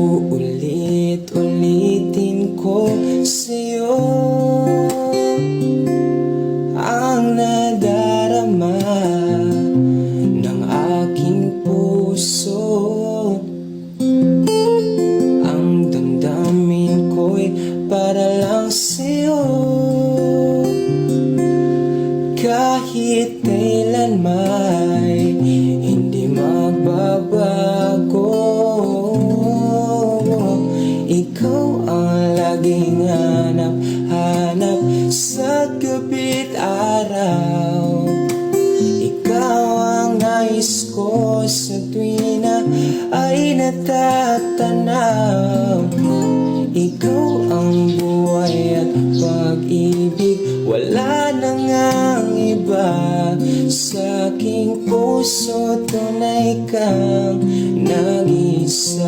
Uulit-ulitin ko sa'yo ang nadarama ng aking puso. Ang damdamin ko'y para lang sa'yo. Kahit kailan may hindi magbabago, ikaw ang laging hanap-hanap sa gabi't araw. Ikaw ang nais ko sa tuwina ay natatanaw. Ikaw ang buhay at pag-ibig, wala nang ang iba. Sa aking puso tunay kang nag-isa.